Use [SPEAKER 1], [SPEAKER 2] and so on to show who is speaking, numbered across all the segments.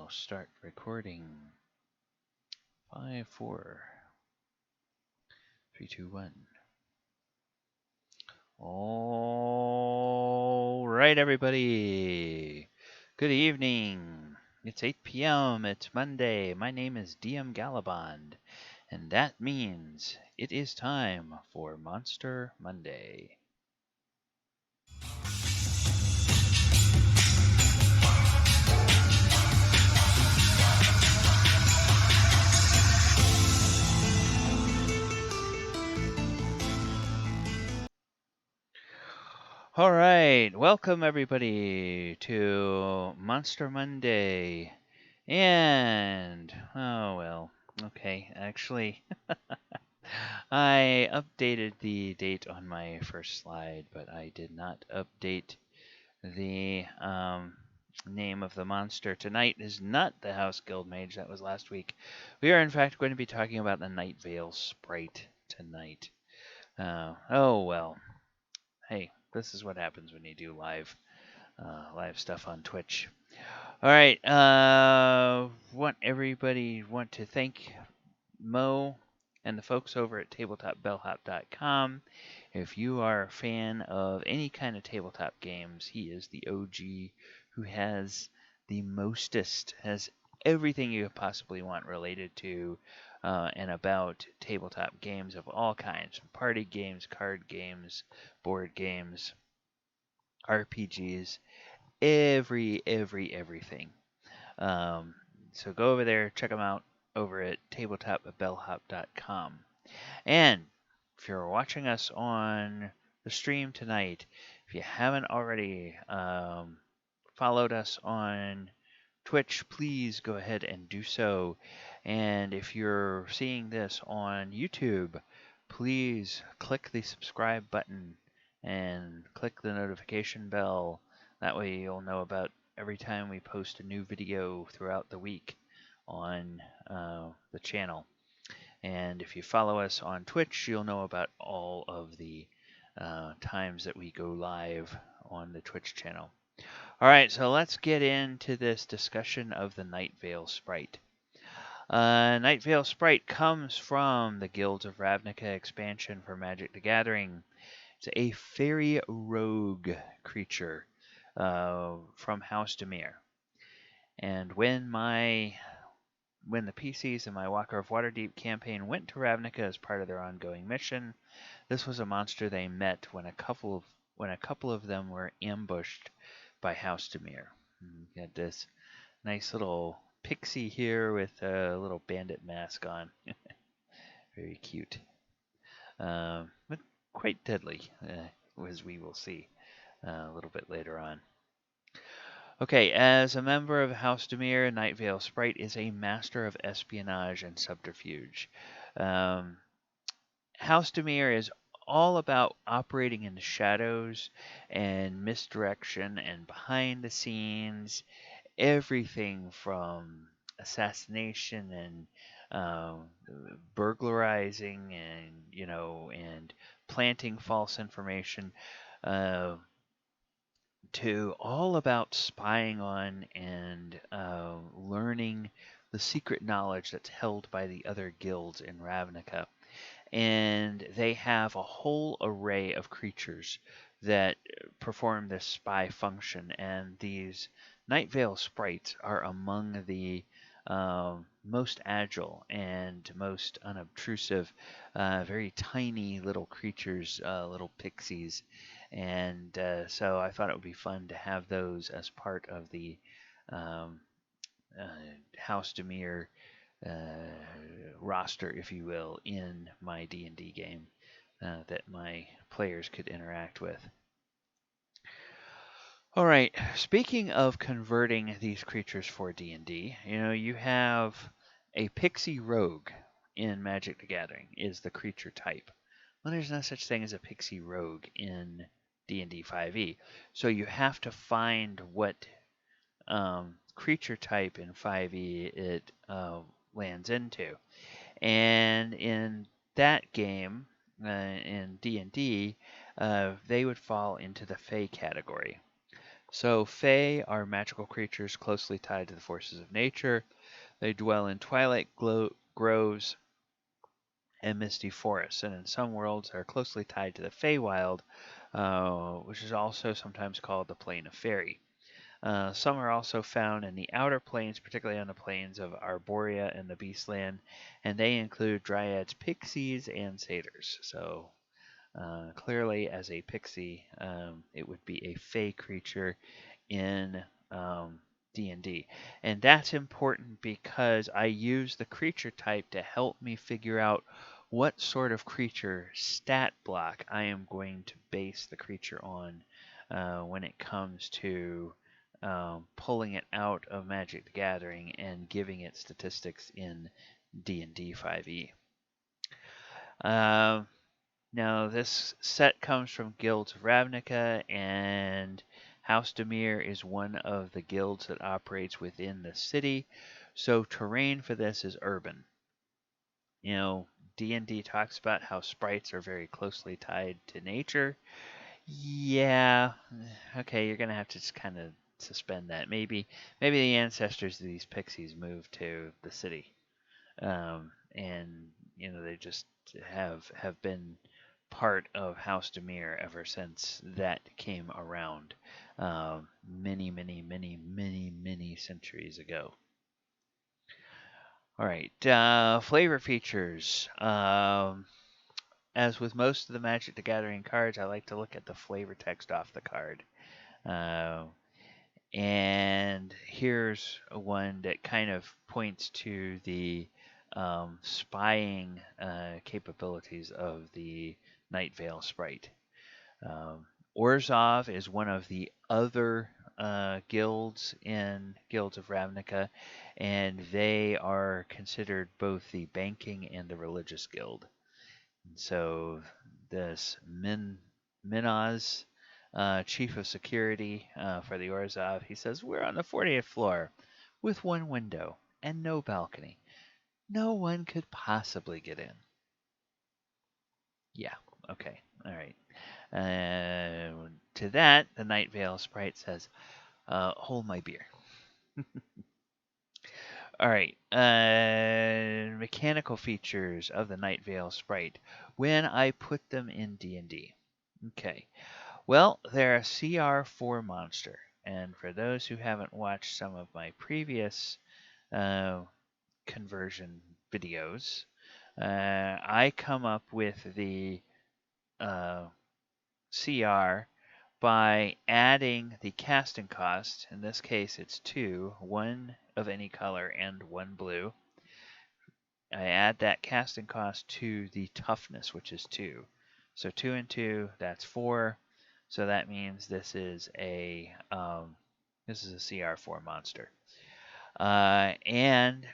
[SPEAKER 1] I'll start recording. 5, 4, 3, 2, 1. All right, everybody. Good evening. It's 8 p.m. It's Monday. My name is DM Gallibond, and that means it is time for Monster Monday. All right, welcome everybody to Monster Monday. And, oh well, okay, actually, I updated the date on my first slide, but I did not update the name of the monster. Tonight is not the House Guild Mage, that was last week. We are in fact going to be talking about the Nightveil Sprite tonight. Oh well, hey, this is what happens when you do live stuff on Twitch. All right, want to thank Mo and the folks over at tabletopbellhop.com. If you are a fan of any kind of tabletop games, he is the OG who has the mostest, has everything you could possibly want related to and about tabletop games of all kinds. Party games, card games, board games, RPGs, everything. So go over there, check them out over at tabletopbellhop.com. And if you're watching us on the stream tonight, if you haven't already followed us on Twitch, please go ahead and do so. And if you're seeing this on YouTube, please click the subscribe button and click the notification bell. That way you'll know about every time we post a new video throughout the week on the channel. And if you follow us on Twitch, you'll know about all of the times that we go live on the Twitch channel. All right, so let's get into this discussion of the Nightveil Sprite. Nightveil Sprite comes from the Guilds of Ravnica expansion for Magic the Gathering. It's a fairy rogue creature from House Dimir. And when the PCs in my Walker of Waterdeep campaign went to Ravnica as part of their ongoing mission, this was a monster they met when a couple of them were ambushed by House Dimir. You got this nice little pixie here with a little bandit mask on. Very cute. But quite deadly, as we will see a little bit later on. Okay, as a member of House Dimir, Nightveil Sprite is a master of espionage and subterfuge. House Dimir is all about operating in the shadows and misdirection and behind the scenes, everything from assassination and burglarizing and planting false information to all about spying on and learning the secret knowledge that's held by the other guilds in Ravnica. And they have a whole array of creatures that perform this spy function, and these Nightveil Sprites are among the most agile and most unobtrusive, very tiny little creatures, little pixies. And so I thought it would be fun to have those as part of the House Dimir roster, if you will, in my D&D game that my players could interact with. All right, speaking of converting these creatures for D&D, you have a pixie rogue in Magic the Gathering is the creature type. Well, there's no such thing as a pixie rogue in D&D 5e. So you have to find what creature type in 5e it lands into. And in that game, in D&D, they would fall into the Fey category. So, Fae are magical creatures closely tied to the forces of nature. They dwell in twilight groves and misty forests, and in some worlds are closely tied to the Feywild, which is also sometimes called the Plane of Fairy. Some are also found in the outer planes, particularly on the plains of Arborea and the Beastland, and they include dryads, pixies, and satyrs. So, clearly, as a pixie, it would be a fey creature in D&D. And that's important because I use the creature type to help me figure out what sort of creature stat block I am going to base the creature on when it comes to pulling it out of Magic the Gathering and giving it statistics in D&D 5e. Now, this set comes from Guilds of Ravnica, and House Demir is one of the guilds that operates within the city, so terrain for this is urban. You know, D&D talks about how sprites are very closely tied to nature. Yeah, okay, you're gonna have to just kind of suspend that. Maybe the ancestors of these pixies moved to the city, and they just have been part of House Demir ever since that came around, many centuries ago. All right, flavor features. As with most of the Magic the Gathering cards, I like to look at the flavor text off the card. And here's one that kind of points to the spying capabilities of the Nightveil Sprite. Orzhov is one of the other guilds in Guilds of Ravnica, and they are considered both the banking and the religious guild. So this Minaz, chief of security for the Orzhov, he says, "We're on the 40th floor with one window and no balcony. No one could possibly get in." Yeah, okay, all right. To that, the Nightveil Sprite says, "Hold my beer." All right. Mechanical features of the Nightveil Sprite when I put them in D&D. Okay. Well, they're a CR4 monster, and for those who haven't watched some of my previous conversion videos, I come up with the CR by adding the casting cost. In this case, it's 2, 1 of any color and 1 blue. I add that casting cost to the toughness, which is 2. So 2 and 2, that's 4. So that means this is a CR4 monster. And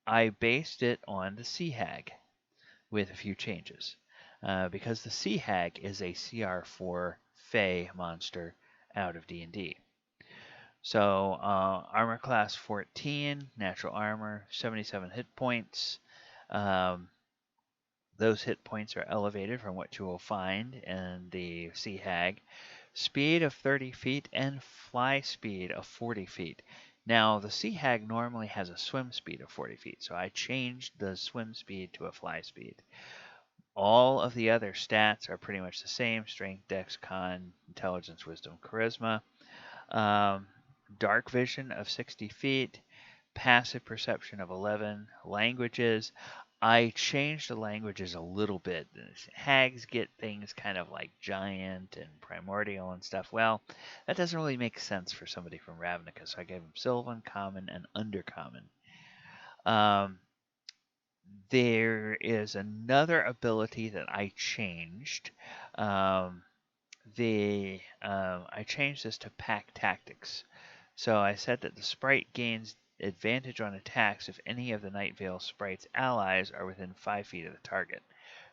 [SPEAKER 1] I based it on the Sea Hag with a few changes. Because the Sea Hag is a CR4 Fey monster out of D&D. So armor class 14, natural armor, 77 hit points. Those hit points are elevated from what you will find in the Sea Hag. Speed of 30 feet and fly speed of 40 feet. Now, the Sea Hag normally has a swim speed of 40 feet, so I changed the swim speed to a fly speed. All of the other stats are pretty much the same: strength, dex, con, intelligence, wisdom, charisma. Dark vision of 60 feet, passive perception of 11, languages. I changed the languages a little bit. Hags get things kind of like giant and primordial and stuff. Well, that doesn't really make sense for somebody from Ravnica, so I gave them Sylvan, Common, and Undercommon. There is another ability that I changed. I changed this to Pack Tactics. So I said that the sprite gains advantage on attacks if any of the Nightveil Sprite's allies are within 5 feet of the target.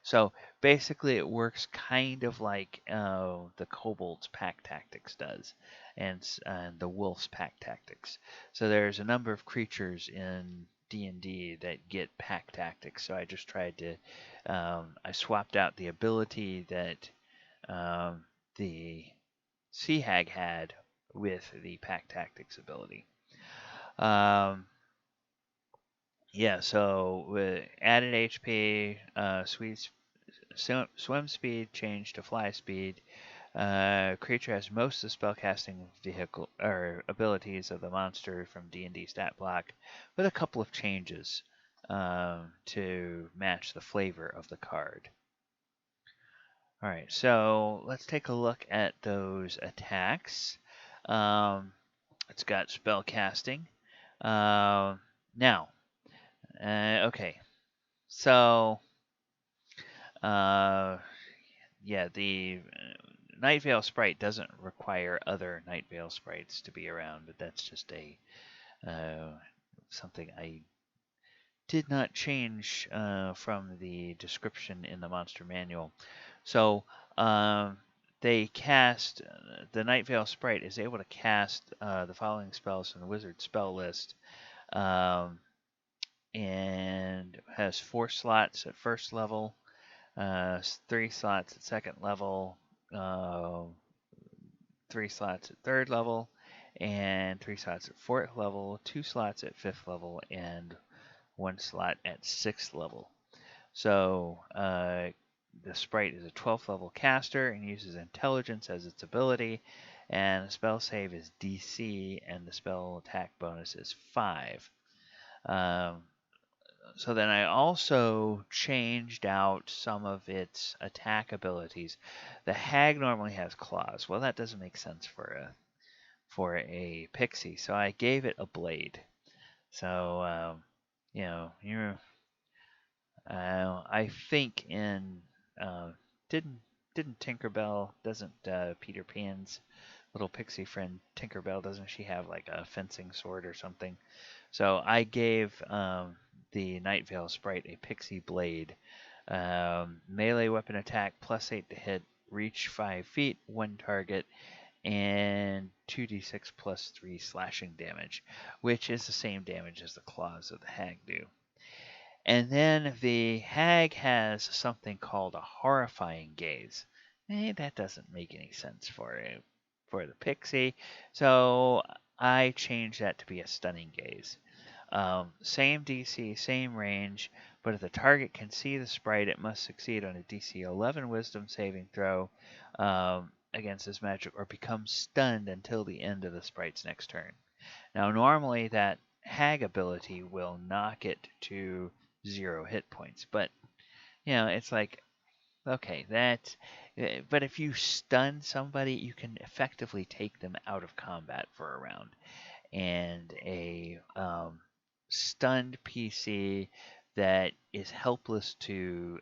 [SPEAKER 1] So basically it works kind of like the Kobold's Pack Tactics does, and the Wolf's Pack Tactics. So there's a number of creatures in D&D that get Pack Tactics, so I just tried to, I swapped out the ability that the Sea Hag had with the Pack Tactics ability. Yeah, so with added HP, swim speed changed to fly speed. Creature has most of the spellcasting vehicle or abilities of the monster from D&D stat block, with a couple of changes to match the flavor of the card. All right, so let's take a look at those attacks. It's got spellcasting. Now, okay, so yeah, the Nightveil Sprite doesn't require other Nightveil Sprites to be around, but that's just a something I did not change from the description in the monster manual. So they cast the Nightveil Sprite is able to cast the following spells from the wizard spell list, and has 4 slots at first level, 3 slots at second level, 3 slots at third level, and 3 slots at fourth level, 2 slots at fifth level, and 1 slot at sixth level. So the sprite is a 12th level caster and uses intelligence as its ability, and the spell save is DC, and the spell attack bonus is 5. So then I also changed out some of its attack abilities. The hag normally has claws. Well, that doesn't make sense for a pixie, so I gave it a blade. So I think in didn't Tinkerbell, doesn't Peter Pan's little pixie friend Tinkerbell, doesn't she have like a fencing sword or something? So I gave the Nightveil Sprite a pixie blade. Melee weapon attack +8 to hit, reach 5 feet, 1 target, and 2d6 +3 slashing damage, which is the same damage as the claws of the hag do. And then the hag has something called a horrifying gaze. That doesn't make any sense for the pixie, so I changed that to be a stunning gaze. Same DC, same range, but if the target can see the sprite, it must succeed on a DC 11 Wisdom saving throw against this magic, or become stunned until the end of the sprite's next turn. Now, normally that hag ability will knock it to 0 hit points, but it's like, okay, but if you stun somebody, you can effectively take them out of combat for a round, and a stunned PC that is helpless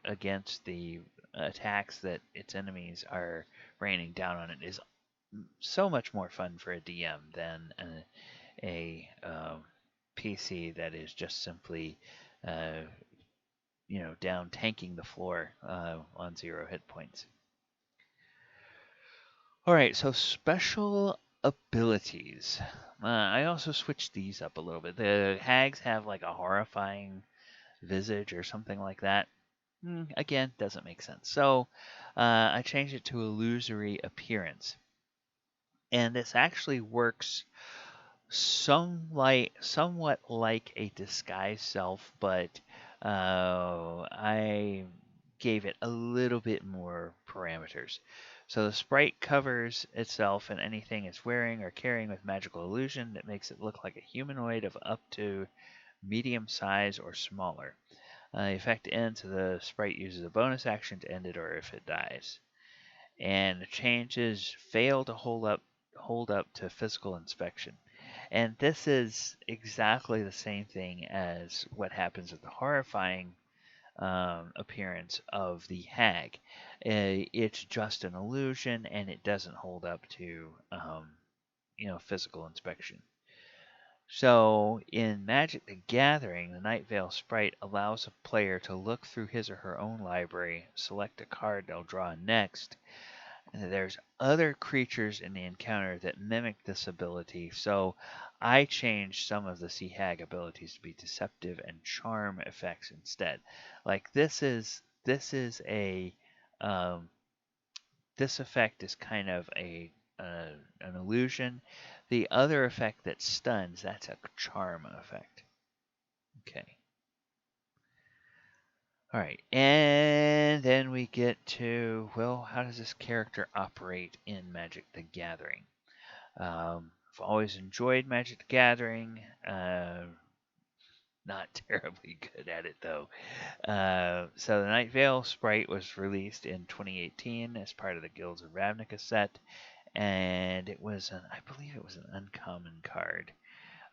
[SPEAKER 1] against the attacks that its enemies are raining down on it is so much more fun for a DM than a PC that is just simply down tanking the floor on 0 hit points. All right, so special abilities. I also switched these up a little bit. The hags have like a horrifying visage or something like that. Again, doesn't make sense. So I changed it to illusory appearance. And this actually works somewhat like a disguised self, but I gave it a little bit more parameters. So the sprite covers itself and anything it's wearing or carrying with magical illusion that makes it look like a humanoid of up to medium size or smaller. The effect ends, so the sprite uses a bonus action to end it, or if it dies. And the changes fail to hold up to physical inspection. And this is exactly the same thing as what happens with the horrifying appearance of the hag. It's just an illusion, and it doesn't hold up to physical inspection. So in Magic the Gathering, the Nightveil Sprite allows a player to look through his or her own library, select a card they'll draw next. And there's other creatures in the encounter that mimic this ability, so I changed some of the Sea Hag abilities to be deceptive and charm effects instead. Like this effect is kind of a an illusion. The other effect that stuns, that's a charm effect. Okay. All right, and then we get to, well, how does this character operate in Magic the Gathering? I've always enjoyed Magic the Gathering. Not terribly good at it though. So the Nightveil Sprite was released in 2018 as part of the Guilds of Ravnica set, and it was I believe it was an uncommon card.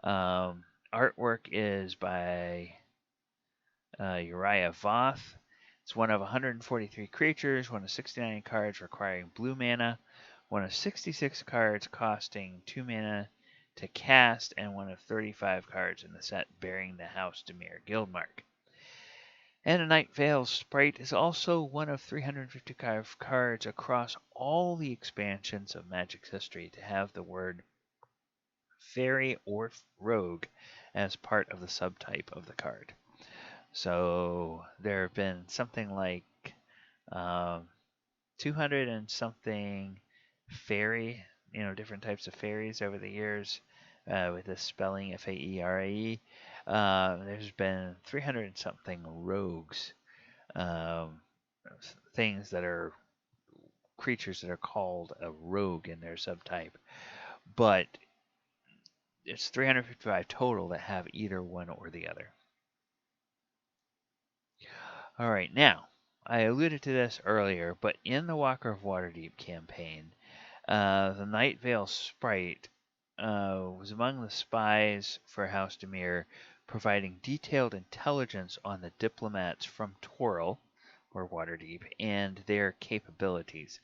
[SPEAKER 1] Artwork is by Uriah Voth. It's one of 143 creatures, one of 69 cards requiring blue mana, one of 66 cards costing 2 mana to cast, and one of 35 cards in the set bearing the House Dimir Guildmark. And a Nightveil Sprite is also one of 355 cards across all the expansions of Magic's history to have the word fairy or rogue as part of the subtype of the card. So there have been something like 200 and something fairy, different types of fairies over the years with the spelling Faerae. There's been 300 and something rogues, things that are creatures that are called a rogue in their subtype, but it's 355 total that have either one or the other. All right, now I alluded to this earlier, but in the Walker of Waterdeep campaign, the Nightveil Sprite was among the spies for House Dimir, providing detailed intelligence on the diplomats from Toril, or Waterdeep, and their capabilities.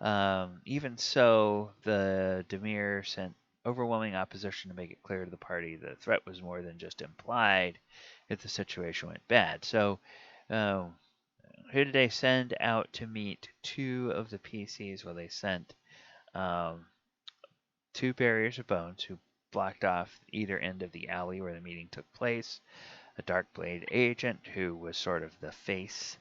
[SPEAKER 1] Even so, the Dimir sent overwhelming opposition to make it clear to the party that the threat was more than just implied if the situation went bad. So, who did they send out to meet two of the PCs? Well, they sent two barriers of bones who blocked off either end of the alley where the meeting took place, a Darkblade agent who was sort of the face,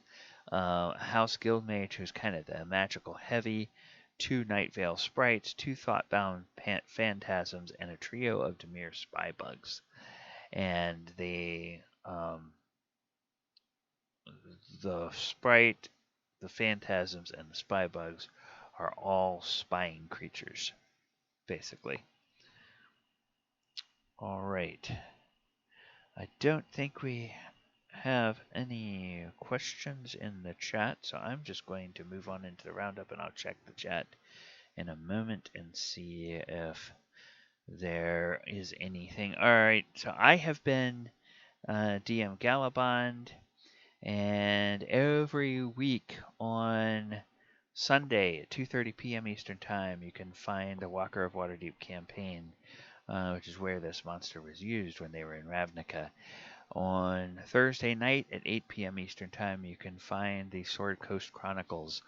[SPEAKER 1] a House Guild Mage who's kind of the magical heavy, two Nightveil Sprites, two Thoughtbound Phantasms, and a trio of Dimir Spybugs. And the Sprite, the Phantasms, and the Spybugs are all spying creatures, basically. All right. I don't think we have any questions in the chat, so I'm just going to move on into the roundup, and I'll check the chat in a moment and see if there is anything. All right, so I have been DM Gallibond, and every week on Sunday at 2:30 p.m. Eastern Time, you can find the Walker of Waterdeep campaign, which is where this monster was used when they were in Ravnica. On Thursday night at 8 p.m. Eastern Time, you can find the Sword Coast Chronicles,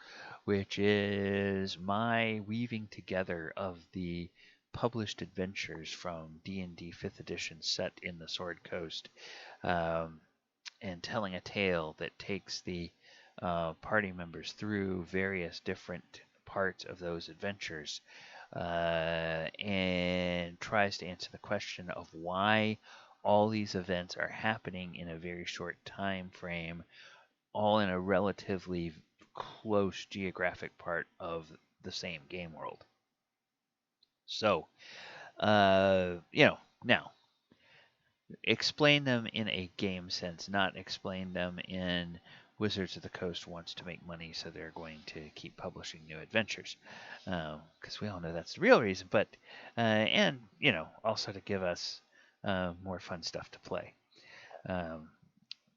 [SPEAKER 1] which is my weaving together of the published adventures from D&D 5th edition set in the Sword Coast, and telling a tale that takes the party members through various different parts of those adventures, and tries to answer the question of why all these events are happening in a very short time frame, all in a relatively close geographic part of the same game world. So, now, explain them in a game sense, not explain them in Wizards of the Coast wants to make money, so they're going to keep publishing new adventures. Because we all know that's the real reason, but, and, also to give us more fun stuff to play.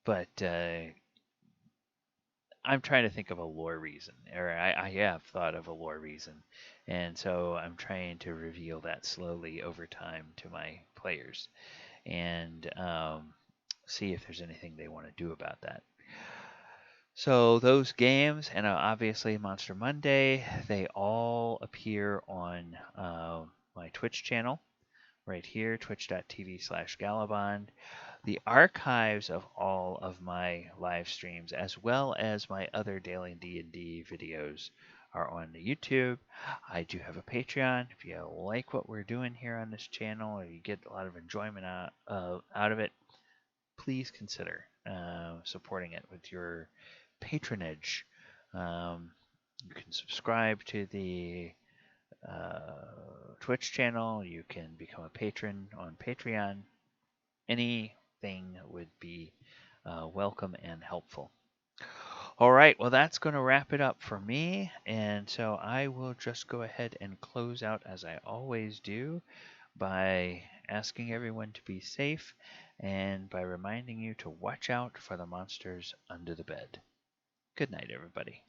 [SPEAKER 1] But I'm trying to think of a lore reason, or I have thought of a lore reason, and so I'm trying to reveal that slowly over time to my players, and see if there's anything they want to do about that. So those games, and obviously Monster Monday, they all appear on my Twitch channel right here, twitch.tv/Gallibond. The archives of all of my live streams, as well as my other daily D&D videos, are on the YouTube. I do have a Patreon. If you like what we're doing here on this channel, or you get a lot of enjoyment out of it, please consider supporting it with your patronage. You can subscribe to the Twitch channel. You can become a patron on Patreon. Anything would be welcome and helpful. All right, well, that's going to wrap it up for me. And so I will just go ahead and close out as I always do by asking everyone to be safe and by reminding you to watch out for the monsters under the bed. Good night, everybody.